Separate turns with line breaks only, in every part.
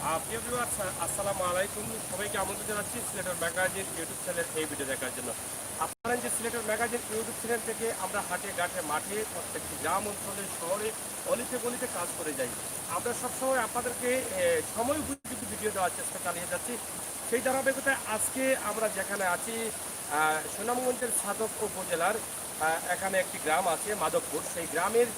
প্রিয় ভিউয়ার্স, আসসালামু আলাইকুম। সবাইকে আমন্ত্রণ জানাচ্ছি সিলেটের ম্যাগাজিন ইউটিউব চ্যানেল এই ভিডিও দেখার জন্য। আপনারা যে সিলেটের ম্যাগাজিন ইউটিউব চ্যানেল থেকে আমরা হাটে ঘাটে মাঠে প্রত্যেকটি গ্রাম অঞ্চলে শহরে অলিতে গলিতে কাজ করে যাই। আমরা সবসময় আপনাদেরকে সময় উপযোগী ভিডিও দেওয়ার চেষ্টা চালিয়ে যাচ্ছি। সেই ধারাবাহিকতায় আজকে আমরা যেখানে আছি সুনামগঞ্জের সাদক উপজেলার এখানে একটি গ্রাম আছে মাধবপুর। সেই গ্রামের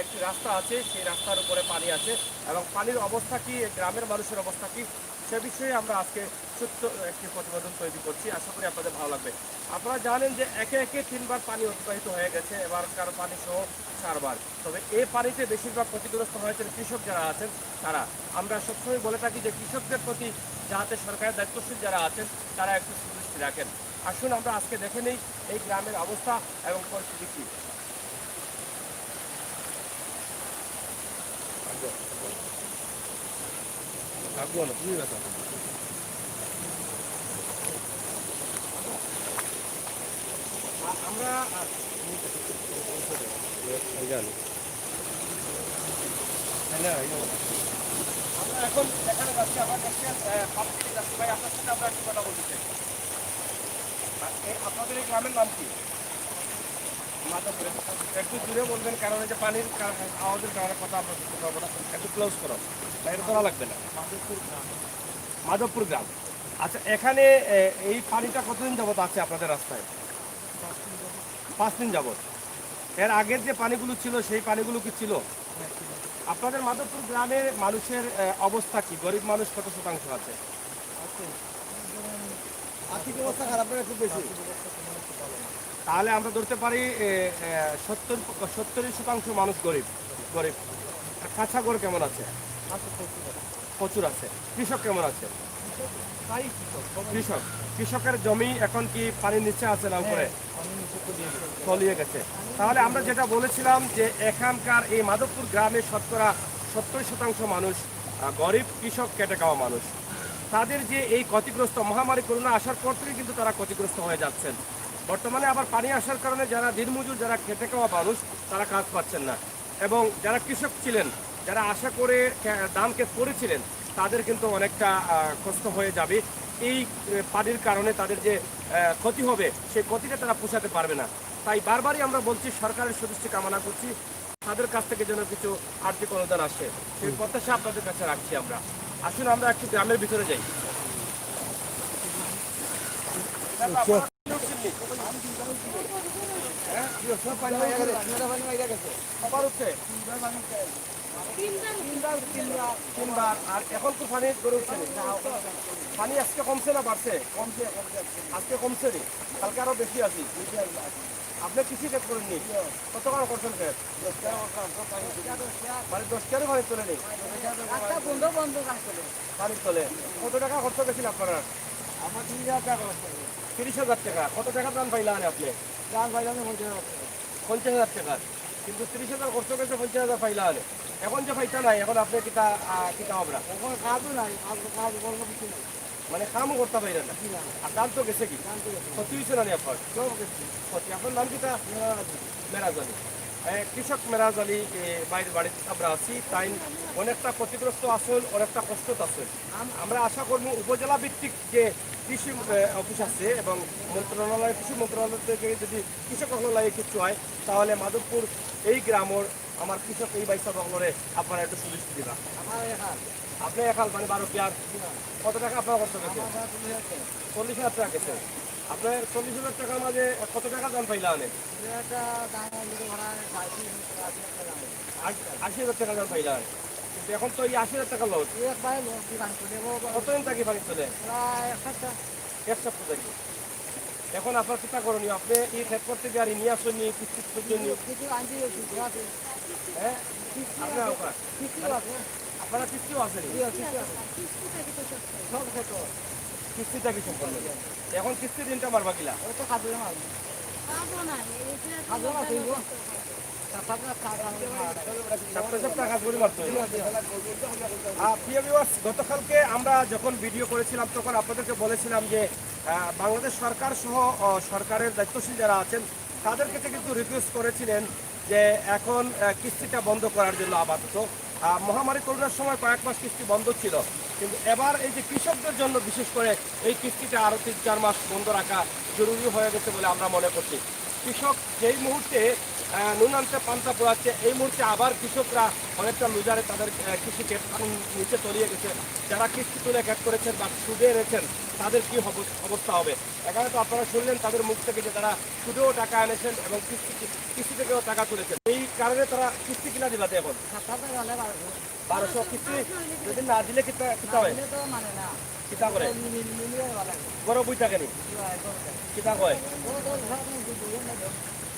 একটি রাস্তা আছে, সেই রাস্তার উপরে পানি আছে এবং পানির অবস্থা কি, গ্রামের মানুষের অবস্থা কি, সে বিষয়ে আমরা আজকে ছোট্ট একটি প্রতিবেদন তৈরি করছি। আশা করি আপনাদের ভালো লাগবে। আপনারা জানেন যে একে একে 3বার পানি অতিবাহিত হয়ে গেছে, এবারকার পানি সহ 4বার। তবে এই পানিতে বেশিরভাগ ক্ষতিগ্রস্ত হয়েছেন কৃষক যারা আছেন তারা। আমরা সবসময় বলে থাকি যে কৃষকদের প্রতি যাতে সরকারের দায়িত্বশীল যারা আছেন তারা একটু সুদৃষ্টি রাখেন। আসুন আমরা আজকে দেখে নেই এই গ্রামের অবস্থা এবং পরিস্থিতি কী। আমরা আমরা এখন এখানে যাচ্ছি, আমরা দেখছেন পাম্প থেকে যাচ্ছি। ভাই, আপনার সাথে আমরা একটু কথা বলতে চাই। আপনাদের এই গ্রামের নাম কি? মাধবপুর। একটু দূরে বলবেন, কারণ এই যে পানির আওয়াজের কারণে কথা আমরা বুঝতে পারবো না। একটু ক্লোজ করো, বাইরে করা লাগবে না। মাধবপুর গ্রাম। আচ্ছা, এখানে এই পানিটা কতদিন যাবত আছে আপনাদের রাস্তায়? 5 দিন যাবত। এর আগের যে পানিগুলো ছিল সেই পানিগুলো কি ছিল? আপনাদের মাধবপুর গ্রামের মানুষের অবস্থা কি? গরিব মানুষ কত শতাংশ আছে?
আর্থিক অবস্থা খারাপ না, খুব বেশি।
তাহলে আমরা ধরতে পারি 70-70% মানুষ গরিব। গরিব। কাঁচা ঘর কেমন আছে? প্রচুর আছে। কৃষক কেমন আছে? কৃষক। কৃষকের জমি এখন কি পানির নিচে আছে না উপরে? তলিয়ে গেছে। তাহলে আমরা যেটা বলেছিলাম যে এখানকার এই মাধবপুর গ্রামে শতকরা 70% মানুষ গরিব, কৃষক, খেটে খাওয়া মানুষ। তাদের যে এই ক্ষতিগ্রস্ত মহামারী করোনা আসার পর থেকে কিন্তু তারা ক্ষতিগ্রস্ত হয়ে যাচ্ছেন। বর্তমানে আবার পানি আসার কারণে যারা দিনমজুর, যারা খেটে খাওয়া মানুষ, তারা কাজ পাচ্ছেন না। এবং যারা কৃষক ছিলেন, যারা আশা করে ধান ক্ষেত করেছিলেন, তাদের কিন্তু অনেকটা কষ্ট হয়ে যাবে। এই পানির কারণে তাদের যে ক্ষতি হবে, সেই ক্ষতিটা তারা পোষাতে পারবে না। তাই বারবারই আমরা বলছি, সরকারের সদুষ্টি কামনা করছি, তাদের কাছ থেকে যেন কিছু আর্থিক অনুদান আসে, সেই প্রত্যাশা আপনাদের কাছে রাখছি আমরা। আসুন আমরা একটু গ্রামের ভিতরে যাই। আবার হচ্ছে 3বার। আর এখন তো পানি গড়ে উঠছে। পানি আজকে কমছে না বাড়ছে? আজকে কমছে নি, কালকে আরো বেশি আছে। আপনি কৃষি ক্ষেত করেননি? কত টাকা করছেন ক্ষেত? মানে 10 পানি তোলে নেই? পানি তোলে। কত টাকা খরচ গেছিল আপনার?
আমার 30,000 টাকা খরচ করে।
30,000 টাকা। কত টাকা দাম পাইলেন আপনি?
গান বাজানো
50,000 টাকা। কিন্তু 30,000 খরচ গেছে, 50,000 পাইলেন। এখন যে পাইতা নাই, এখন আপনি কিতা কিতা আমরা
এখন কাজও নাই, কাজ করবো কিছু নাই।
মানে কামও করতে পারেন না। আর দাম তো গেছে কি? ক্ষতি হয়েছে না আপনার?
সব কিছু।
ক্ষতি। আপনার নাম কিতা? মেরাজ আলী। কৃষক মেরাজ আলী বাইরের বাড়িতে আমরা আছি। তাই অনেকটা ক্ষতিগ্রস্ত আসল, অনেকটা কষ্ট আসল। আমরা আশা করব উপজেলা ভিত্তিক যে কৃষি অফিস আছে এবং মন্ত্রণালয়, কৃষি মন্ত্রণালয় থেকে যদি কৃষক মন্ত্রণালয়ে কিছু হয়, তাহলে মাধবপুর এই গ্রামের আমার কৃষক এই বাইসা বাংলারে আপনারা একটু সুদৃষ্টি দিবা। আপনি একাল মানে 12 কি আর কত টাকা আপনার কষ্ট গেছে? 40,000 টাকা গেছে। আপনার 40,000 টাকার মাঝে কত টাকা দাম পাইলা? 80,000 টাকা দাম পাইলা। কিন্তু এখন তো এই 80,000 টাকা লস। কতদিন থাকি পানি চলে? এক সপ্তাহ থাকি। এখন আপনার চিন্তা করণীয়, আপনি এই ক্ষেত করতে গিয়ে আর নিয়ে আসুন, কিস্তির জন্য। হ্যাঁ, আপনারা কিস্তিও আছে? কিস্তিটা কি সম্পন্ন? এখন কিস্তি দিনটা মারবা কিলা? গতকালকে আমরা যখন ভিডিও করেছিলাম তখন আপনাদেরকে বলেছিলাম যে বাংলাদেশ সরকার সহ সরকারের দায়িত্বশীল যারা আছেন তাদের কাছে কিন্তু রিকোয়েস্ট করেছিলেন যে এখন কিস্তিটা বন্ধ করার জন্য আপাতত, মহামারী করোনার সময় কয়েক মাস কিস্তি বন্ধ ছিল, কিন্তু এবার এই যে কৃষকদের জন্য বিশেষ করে এই কিস্তিটা আরও 3-4 মাস বন্ধ রাখা জরুরি হয়ে গেছে বলে আমরা মনে করছি। কৃষক যেই মুহূর্তে নুনান্তে পান্তা পোড়াচ্ছে, এই মুহূর্তে আবার কৃষকরা অনেকটা লুজারে তাদের কৃষি ক্ষেত নিচে তলিয়ে গেছে। যারা কিস্তি তুলে ক্ষেত করেছেন বা সুদে এনেছেন তাদের কী অবস্থা হবে? এখানে তো আপনারা শুনলেন তাদের মুখ থেকে যে তারা সুদেও টাকা এনেছেন এবং কিস্তি থেকেও টাকা তুলেছেন। এই কারণে তারা কিস্তি কিনা দিলাতে এখন 1200 কিস্তি যদি না দিলে কিতা হয়? কিতা করে গরম বই থাকে নি কিতা কয়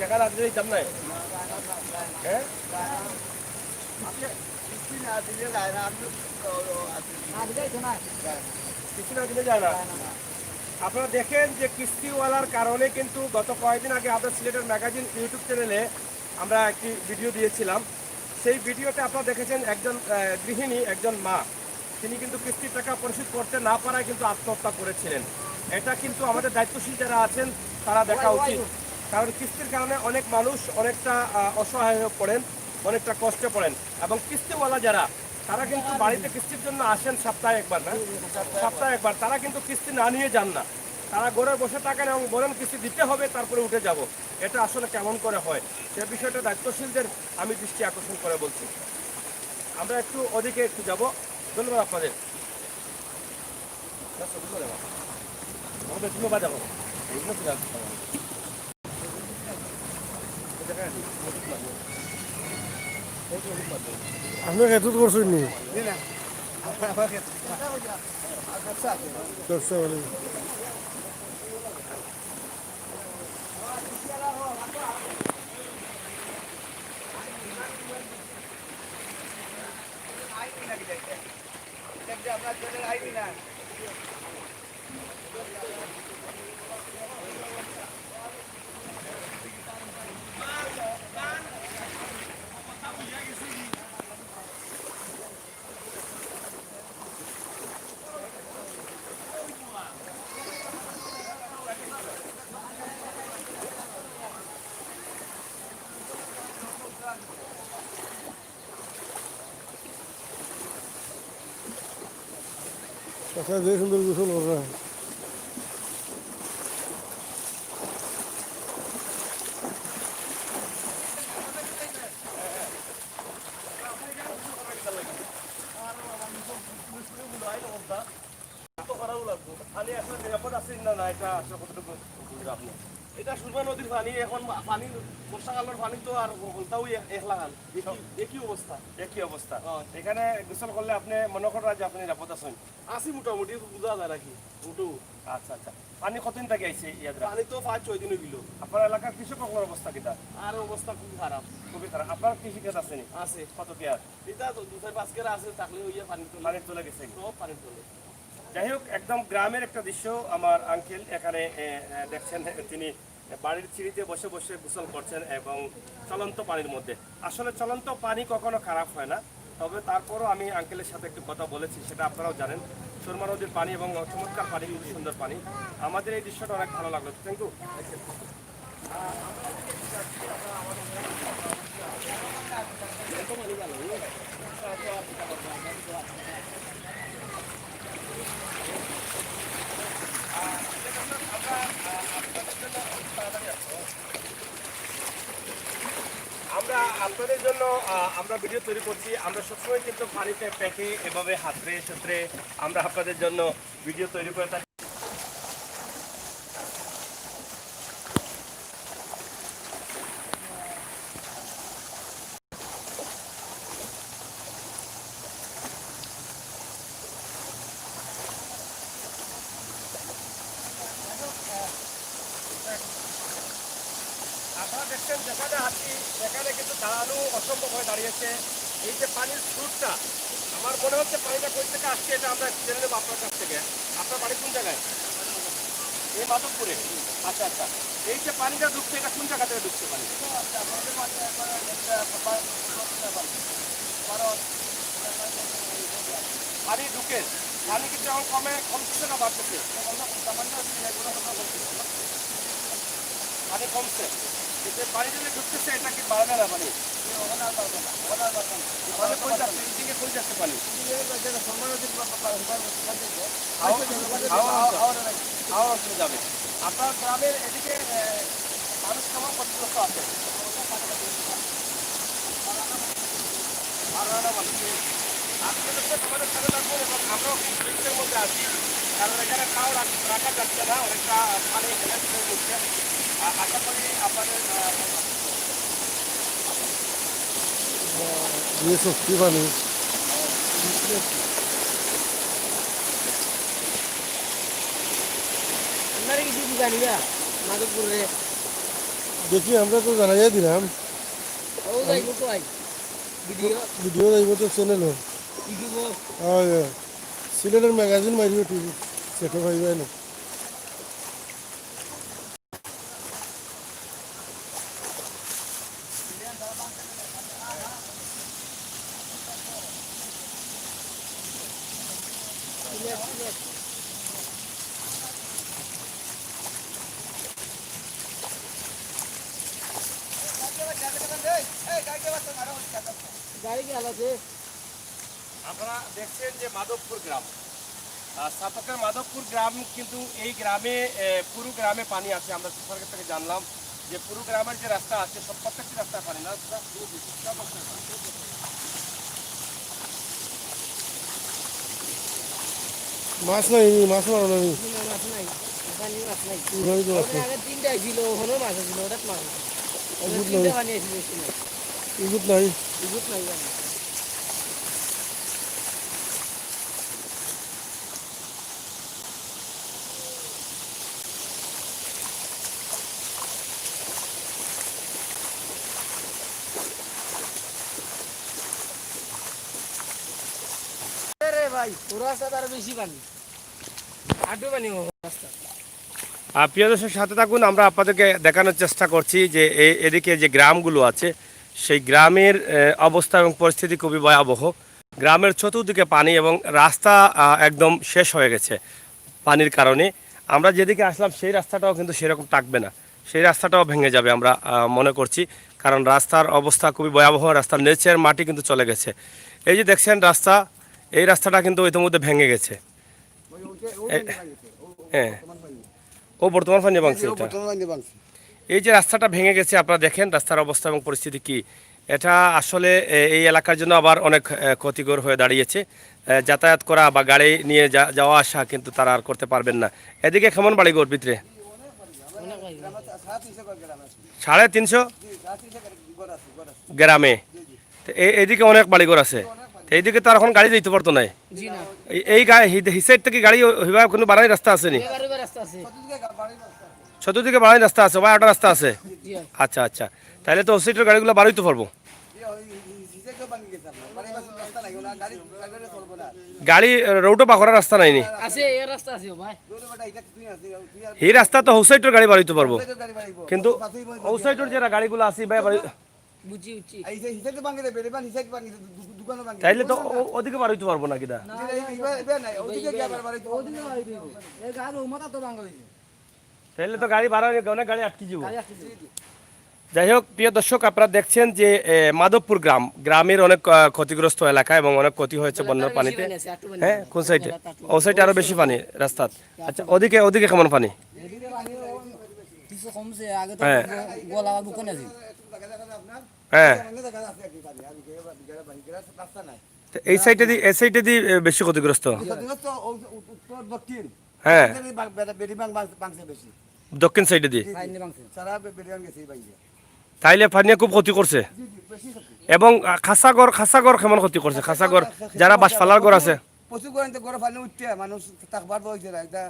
টাকা না দিলে দিতাম নাই। হ্যাঁ
কিস্তি না দিলে যায় না,
কিস্তি না দিলে যায় না। আপনারা দেখেন যে কিস্তিওয়ালার কারণে কিন্তু গত কয়েকদিন আগে আমাদের সিলেটের ম্যাগাজিন ইউটিউব চ্যানেলে আমরা একটি ভিডিও দিয়েছিলাম। সেই ভিডিওতে আপনারা দেখেছেন একজন গৃহিণী, একজন মা, তিনি কিন্তু কিস্তির টাকা পরিশোধ করতে না পারায় কিন্তু আত্মহত্যা করেছিলেন। এটা কিন্তু আমাদের দায়িত্বশীল যারা আছেন তারা দেখা উচিত, কারণ কিস্তির কারণে অনেক মানুষ অনেকটা অসহায় হয়ে পড়েন, অনেকটা কষ্টে পড়েন। এবং কিস্তিওয়ালা যারা তারা কিন্তু বাড়িতে কিস্তির জন্য আসেন সপ্তাহে একবার, না সপ্তাহে একবার, তারা কিন্তু কিস্তি না নিয়ে যান না। তারা ঘরে বসে থাকেন এবং বলেন কিস্তি দিতে হবে তারপরে উঠে যাব। এটা আসলে কেমন করে হয় সে বিষয়টা দায়িত্বশীলদের আমি দৃষ্টি আকর্ষণ করে বলছি। আমরা একটু ওদিকে একটু যাব। ধন্যবাদ আপনাদের।
আপনি এতত করছেন নি করছে বলে কথা যে সুন্দর গোসল করা
এটা সুরমা নদীর পানি, এখন পানি বর্ষাকালের পানি তো আর হলতাও এক লাগান একই অবস্থা, একই অবস্থা। এখানে গোসল করলে আপনি মনে করেন যে আপনি নিরাপদ আছেন? আছি মোটামুটি, বুঝা যায় নাকি উঠু। আচ্ছা আচ্ছা, পানি কতদিন থেকে আইছে ইয়াদের? পানি তো 5-6 দিন হইল। আপনার এলাকার কৃষকের অবস্থা কিটা? আর অবস্থা খুব খারাপ, খুবই খারাপ। আপনার কৃষি ক্ষেত আছে নি? আছে। কত কি আর? এটা তো 2-5 কেরা আছে, থাকলে হইয়া পানি তোলা গেছে, সব পানি তোলে। যাই হোক, একদম গ্রামের একটা দৃশ্য। আমার আঙ্কেল এখানে দেখছেন, তিনি বাড়ির সিঁড়িতে বসে বসে গোসল করছেন এবং চলন্ত পানির মধ্যে। আসলে চলন্ত পানি কখনো খারাপ হয় না, তবে তারপরও আমি আঙ্কেলের সাথে একটু কথা বলেছি, সেটা আপনারাও জানেন। সুরমা নদীর পানি এবং চমৎকার পানি, খুব সুন্দর পানি। আমাদের এই দৃশ্যটা অনেক ভালো লাগলো। Thank you. আমরা আপনাদের জন্য আমরা ভিডিও তৈরি করছি। আমরা সবসময় কিন্তু পানিতে প্যাকে এভাবে হাতড়ে সূত্রে আমরা আপনাদের জন্য ভিডিও তৈরি করে থাকি। আপনারা দেখছেন যেখানে আছি সেখানে কিন্তু দাঁড়ানো অসম্ভব হয়ে দাঁড়িয়েছে। এই যে পানির স্রোতটা, আমার মনে হচ্ছে পানিটা কোথা থেকে আসছে এটা আমরা জেনে নেবো আপনার কাছ থেকে। আপনার বাড়ি কোন জায়গায়? এই মাধবপুরে। আচ্ছা আচ্ছা, এই যে পানিটা ঢুকছে এটা কোন জায়গা থেকে ঢুকছে পানি? পানি ঢুকে পানি কিন্তু এখন কমছে না বাড়তেছে? পানি কমছে। এতে পানি যদি ঢুকতেছে এটা কি বাড়বে না পানি? পানি কই যাচ্ছে? এইদিকে কই যাচ্ছে পানি? হাওয়া অঞ্চলে যাবে। আপনার গ্রামের এদিকে মানুষ কেমন ক্ষতিগ্রস্ত আছে? আপনি তো আমাদের সাথে থাকবেন এবং আমরাও কিন্তু রিস্কের মধ্যে আছি, কারণ এখানে খাওয়া রাখা যাচ্ছে না, অনেকটা পানি ঢেলে ঢেলে দিচ্ছে। আশা করি আপনাদের
ये सस्ती पानी
আপনারা কিছু জানি না মাধবপুরে
देखिए আমরা তো জানাইয়া দিলাম
ও যাইব তো আই ভিডিও
ভিডিও যাইব তো চ্যানেল
ইউটিউব
সিলেটের ম্যাগাজিন মারিব টিভি সেটা পাইবে না
গাড়ি কি আলাদা
আপনারা দেখছেন যে মাধবপুর গ্রাম, সাতকের মাধবপুর গ্রাম, কিন্তু এই গ্রামে পুরো গ্রামে পানি আছে। আমরা সরকার থেকে জানলাম যে পুরো গ্রামের যে রাস্তা আছে সব প্রত্যেকটি রাস্তায় পানি না।
মাছ নাই মাছ মারো না আমি
মাছ নাই পানি মাছ নাই
উড়াই তো আছে
আগে তিনটা ছিল ওখানেও মাছ ছিল ওটাত মাছ
ইগুত
তিনটা
নাই
পানি আসছিল বেশি নাই
ইগুত নাই
ইগুত নাই পানি রে ভাই ও রাস্তা তার বেশি পানি আটু পানি ও রাস্তা
প্রিয় দর্শক সাথে থাকুন, আমরা আপনাদেরকে দেখানোর চেষ্টা করছি যে এদিকে যে গ্রামগুলো আছে সেই গ্রামের অবস্থা এবং পরিস্থিতি খুবই ভয়াবহ। গ্রামের চতুর্দিকে পানি এবং রাস্তা একদম শেষ হয়ে গেছে পানির কারণে। আমরা যেদিকে আসলাম সেই রাস্তাটাও কিন্তু সেরকম থাকবে না, সেই রাস্তাটাও ভেঙে যাবে আমরা মনে করছি, কারণ রাস্তার অবস্থা খুবই ভয়াবহ। রাস্তার নিচের মাটি কিন্তু চলে গেছে। এই যে দেখছেন রাস্তা, এই রাস্তাটা কিন্তু ইতিমধ্যে ভেঙে গেছে। হ্যাঁ, ও বর্তমান পানি ভাঙছে এটা। এই যে রাস্তাটা ভেঙে গেছে আপনারা দেখেন রাস্তার অবস্থা এবং পরিস্থিতি কি। এটা আসলে এই এলাকার জন্য আবার অনেক ক্ষতিকর হয়ে দাঁড়িয়েছে। যাতায়াত করা বা গাড়ি নিয়ে যাওয়া আসা কিন্তু তারা আর করতে পারবেন না। এদিকে কেমন বাড়িঘর ভিতরে? 350 গ্রামে। এইদিকে অনেক বাড়িঘর আছে, এইদিকে তো আর এখন গাড়ি যেতে পারতো না।
জি না
এই হিসাইড থেকে গাড়ি হইবা কোনো বাড়াই রাস্তা আছে নি?
এবারে রাস্তা আছে
চতুর্দিকে বাড়াই রাস্তা আছে বা একটা রাস্তা আছে?
জি
আচ্ছা আচ্ছা, তাহলে তো ওসিটের গাড়িগুলো বাড়াইতে পারবো। গাড়ি রোডও পাকড়ার রাস্তা নাইনি,
আছে এই রাস্তা আছে ভাই
এই রাস্তা তো হোসাইটের গাড়ি বাড়াইতে পারবো, কিন্তু হোসাইটের যে গাড়িগুলো আছে ভাই
বুঝি বুঝি
তাইলে তো ওদিকে বাড়াইতে পারবো না কিনা? তাহলে তো গাড়ি ভাড়া অনেক গাড়ি আটকে যাবো। যাই হোক প্রিয় দর্শক, আপনারা দেখছেন যে মাধবপুর গ্রামের অনেক ক্ষতিগ্রস্ত এলাকা এবং অনেক ক্ষতি হয়েছে বন্যার পানিতে। হ্যাঁ, কোন সাইডে? ও সাইডে আরো বেশি পানি রাস্তা। আচ্ছা, ওদিকে কেমন পানি? হ্যাঁ হ্যাঁ, এই সাইডে দিয়ে বেশি ক্ষতিগ্রস্ত। হ্যাঁ, দক্ষিণ সাইডে দিয়ে তাইলে পানিয়ে খুব ক্ষতি করছে। এবং খাসাগর কেমন ক্ষতি করছে? খাসাগর যারা বাস ফালার ঘর আছে
প্রচুর করে গড়ে পানি উঠতে মানুষ থাকবার হয়েছে না। একটা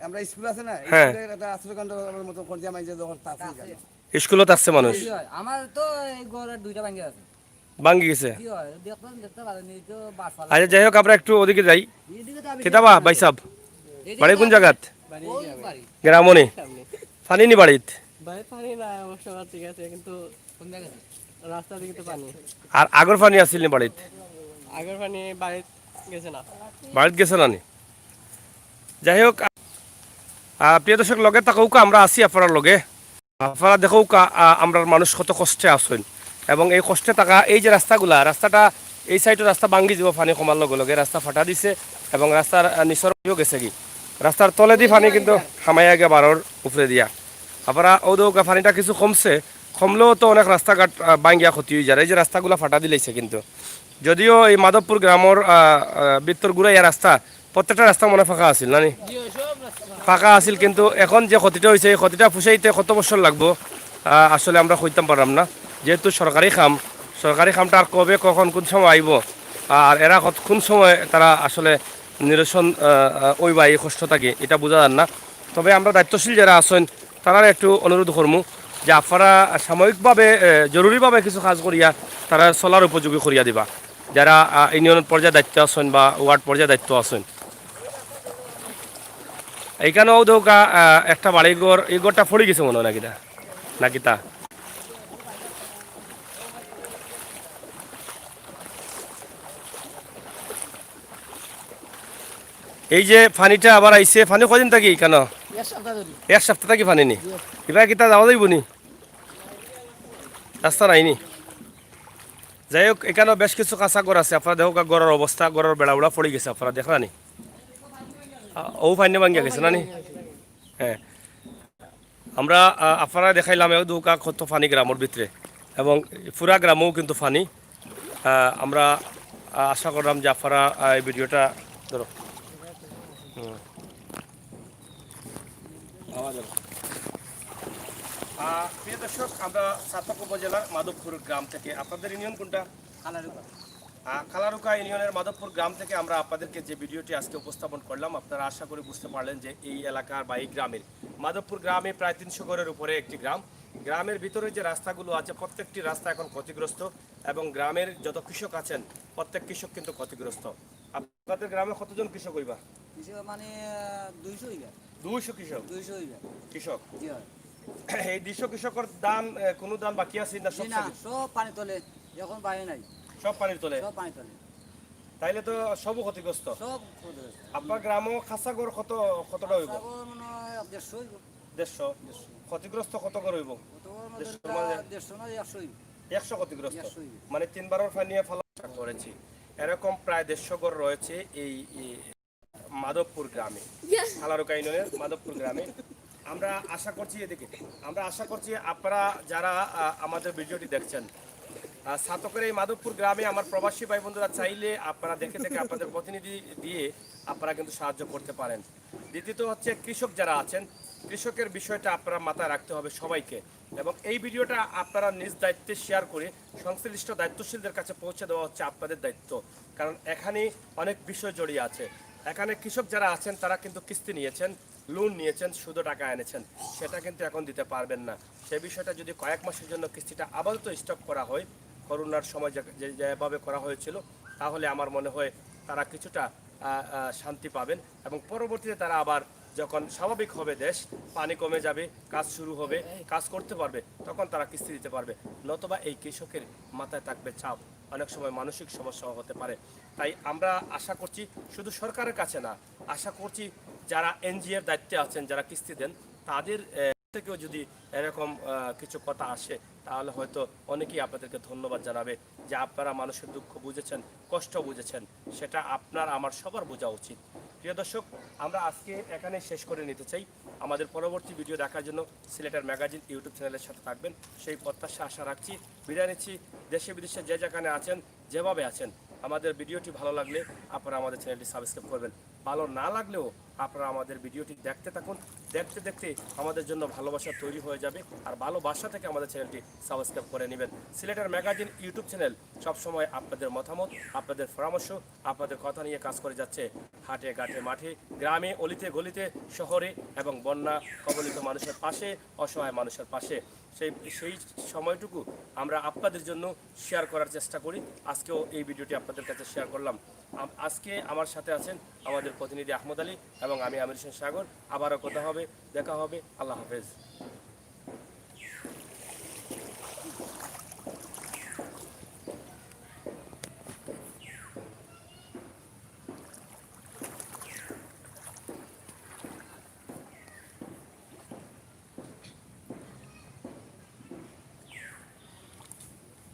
আমরা স্কুল আছে না,
হ্যাঁ,
একটা আশ্রয়কেন্দ্রের মতো করতে মাইছে যখন
স্কুলত আসছে মানুষ
আমার তো এই ঘরের দুইটা ভাঙি আছে
ভাঙ্গি গেছে।
কি হয় দেখতে পারেনি তো বাস ফালা
আচ্ছা, যাই হোক আমরা একটু ওদিকে যাই।
এদিকে তো
কিতাবা ভাই সাহেব, বাড়ি কোন জায়গাত?
ওই বাড়ি
গ্রামনি পানি নি বাড়িত?
বাড়ির পানি না অবশ্য ঠিক আছে, কিন্তু
কোন জায়গায়
রাস্তা দিকে তো পানি।
আর আগর পানি আসছিল নি বাড়িত?
আগের পানি বাড়িতে গেছে না।
বাড়িত গেছে না নি? যাই হোক প্রিয় দর্শক, লগে থাকুক, আমরা আছি আপনার লগে। আপনারা দেখো আমরা মানুষ কত কষ্টে আসেন এবং এই কষ্টে থাকা এই যে রাস্তাটা এই সাইডের রাস্তা ভাঙ্গি যাব পানি কমার লগে লগে রাস্তা ফাটা দিছে এবং রাস্তার নিচর গেছে কি রাস্তার তলে দিয়ে পানি কিন্তু হামাইয়া গে বারোর উপরে দিয়া আপনারা ওদৌকা পানিটা কিছু কমলেও তো অনেক রাস্তাঘাট ভাঙ্গিয়া ক্ষতি হয়ে যায় এই যে রাস্তাগুলো ফাটা দিলেছে কিন্তু যদিও এই মাধবপুর গ্রামের বৃত্তর গুড়াইয়া রাস্তা প্রত্যেকটা রাস্তা মনে ফাঁকা আছিল না নি ফাঁকা আছিল কিন্তু এখন যে ক্ষতিটা হয়েছে এই ক্ষতিটা পুষাইতে কত বছর লাগবো আসলে আমরা কইতাম পারলাম না যেহেতু সরকারি খামটা আর কবে কখন কোন সময় আইব আর এরা কোন সময় তারা আসলে নিরসন ওই বা এই কষ্ট থাকে এটা বোঝা যান না তবে আমরা দায়িত্বশীল যারা আছেন তারা একটু অনুরোধ করবো যে আপনারা সাময়িকভাবে জরুরিভাবে কিছু কাজ করিয়া তারা চলার উপযোগী করিয়া দিবা যারা ইউনিয়ন পর্যায়ে দায়িত্ব আছেন বা ওয়ার্ড পর্যায়ে দায়িত্ব আছেন এইখানেও ধোকা একটা বাড়িঘর এই ঘরটা পড়ে গেছে মনে হয় নাকি তা এই যে পানিটা আবার আইছে পানি কদিন থাকি কেন এক সপ্তাহ থাকি পানি নি এবার কিতা যাওয়া যাইব নি রাস্তা নাইনি যাই হোক এখানেও বেশ কিছু কাঁচা ঘর আছে আপনারা দেখো ঘরের অবস্থা ঘরের বেড়া উড়া পড়ে গেছে আপনারা দেখা নি ও পানি ভাঙ্গিয়া গেছে না নি হ্যাঁ আমরা আপনারা দেখাইলাম দৌকা কত পানি গ্রামের ভিতরে এবং পুরা গ্রামেও কিন্তু পানি আমরা আশা করলাম যে আপনারা এই ভিডিওটা ধরো প্রিয় দর্শক আমরা সাতক উপজেলার মাধবপুর গ্রাম থেকে আপনাদের ইউনিয়ন কোনটা খালারুকা ইউনিয়নের মাধবপুর গ্রাম থেকে আমরা আপনাদেরকে যে ভিডিওটি আজকে উপস্থাপন করলাম আপনারা আশা করি বুঝতে পারলেন যে এই এলাকার বা এই গ্রামের মাধবপুর গ্রামে প্রায় 300 ঘরের উপরে একটি গ্রামের ভিতরে যে রাস্তাগুলো আছে প্রত্যেকটি রাস্তা এখন ক্ষতিগ্রস্ত এবং গ্রামের যত কৃষক আছেন প্রত্যেক কৃষক কিন্তু ক্ষতিগ্রস্ত আপনাদের গ্রামে কতজন কৃষক হইবা
মানে
200 কৃষক এই 200 কৃষকের দান কোনো দান বাকি আছে না
সব পানি তোলে যখন বাইরে নাই
সব পানির তলে তাইলে তো সব ক্ষতিগ্রস্ত আপনার গ্রামও খাসাগর কতটা হইব 150 ক্ষতিগ্রস্ত কত করে হইব 100 ক্ষতিগ্রস্ত মানে 3 বারের পানি ফলা করেছি এরকম প্রায় 150 ঘর রয়েছে এই মাধবপুর গ্রামে খালারুকা ইউনিয়নের মাধবপুর গ্রামে আমরা আশা করছি আপনারা যারা আমাদের ভিডিওটি দেখছেন সাতকের এই মাধবপুর গ্রামে আমার প্রবাসী ভাই বন্ধুরা চাইলে আপনারা দেখে আপনাদের প্রতিনিধি দিয়ে আপনারা কিন্তু সাহায্য করতে পারেন দ্বিতীয়ত হচ্ছে কৃষক যারা আছেন কৃষকের বিষয়টা আপনারা মাথায় রাখতে হবে সবাইকে এবং এই ভিডিওটা আপনারা নিজ দায়িত্বে শেয়ার করে সংশ্লিষ্ট দায়িত্বশীলদের কাছে পৌঁছে দেওয়া হচ্ছে আপনাদের দায়িত্ব কারণ এখানে অনেক বিষয় জড়িয়ে আছে এখানে কৃষক যারা আছেন তারা কিন্তু কিস্তি নিয়েছেন লোন নিয়েছেন শুধু টাকা এনেছেন সেটা কিন্তু এখন দিতে পারবেন না সেই বিষয়টা যদি কয়েক মাসের জন্য কিস্তিটা আপাতত স্টপ করা হয় করোনার সময় যেভাবে করা হয়েছিল তাহলে আমার মনে হয় তারা কিছুটা শান্তি পাবেন এবং পরবর্তীতে তারা আবার যখন স্বাভাবিক হবে দেশ পানি কমে যাবে কাজ শুরু হবে কাজ করতে পারবে তখন তারা কিস্তি দিতে পারবে নতুবা এই কৃষকের মাথায় থাকবে চাপ অনেক সময় মানসিক সমস্যা হতে পারে তাই আমরা আশা করছি শুধু সরকারের কাছে না আশা করছি যারা এনজিওর দায়িত্বে আছেন যারা কিস্তি দেন তাদের থেকেও যদি এরকম কিছু কথা আসে তাহলে হয়তো অনেকেই আপনাদেরকে ধন্যবাদ জানাবে যে আপনারা মানুষের দুঃখ বুঝেছেন কষ্ট বুঝেছেন সেটা আপনার আমার সবার বোঝা উচিত প্রিয় দর্শক আমরা আজকে এখানে শেষ করে নিতে চাই আমাদের পরবর্তী ভিডিও দেখার জন্য সিলেটের ম্যাগাজিন ইউটিউব চ্যানেলের সাথে থাকবেন সেই প্রত্যাশা আশা রাখছি বিদায় নিচ্ছি দেশে বিদেশে যে যেখানে আছেন যেভাবে আছেন আমাদের ভিডিওটি ভালো লাগলে আপনারা আমাদের চ্যানেলটি সাবস্ক্রাইব করবেন ভালো না লাগলেও আপনারা আমাদের ভিডিওটি দেখতে থাকুন দেখতে দেখতে আমাদের জন্য ভালোবাসা তৈরি হয়ে যাবে আর ভালোবাসা থেকে আমাদের চ্যানেলটি সাবস্ক্রাইব করে নেবেন সিলেটের ম্যাগাজিন ইউটিউব চ্যানেল সবসময় আপনাদের মতামত আপনাদের পরামর্শ আপনাদের কথা নিয়ে কাজ করে যাচ্ছে হাটে ঘাটে মাঠে গ্রামে অলিতে গলিতে শহরে এবং বন্যা কবলিত মানুষের পাশে অসহায় মানুষের পাশে সেই সময়টুকু আমরা আপনাদের জন্য শেয়ার করার চেষ্টা করি আজকেও এই ভিডিওটি আপনাদের কাছে শেয়ার করলাম আজকে আমার সাথে আছেন আমাদের প্রতিনিধি আহমদ আলী এবং আমি আমির হোসেন সাগর আবারও কথা হবে দেখা হবে আল্লাহ হাফেজ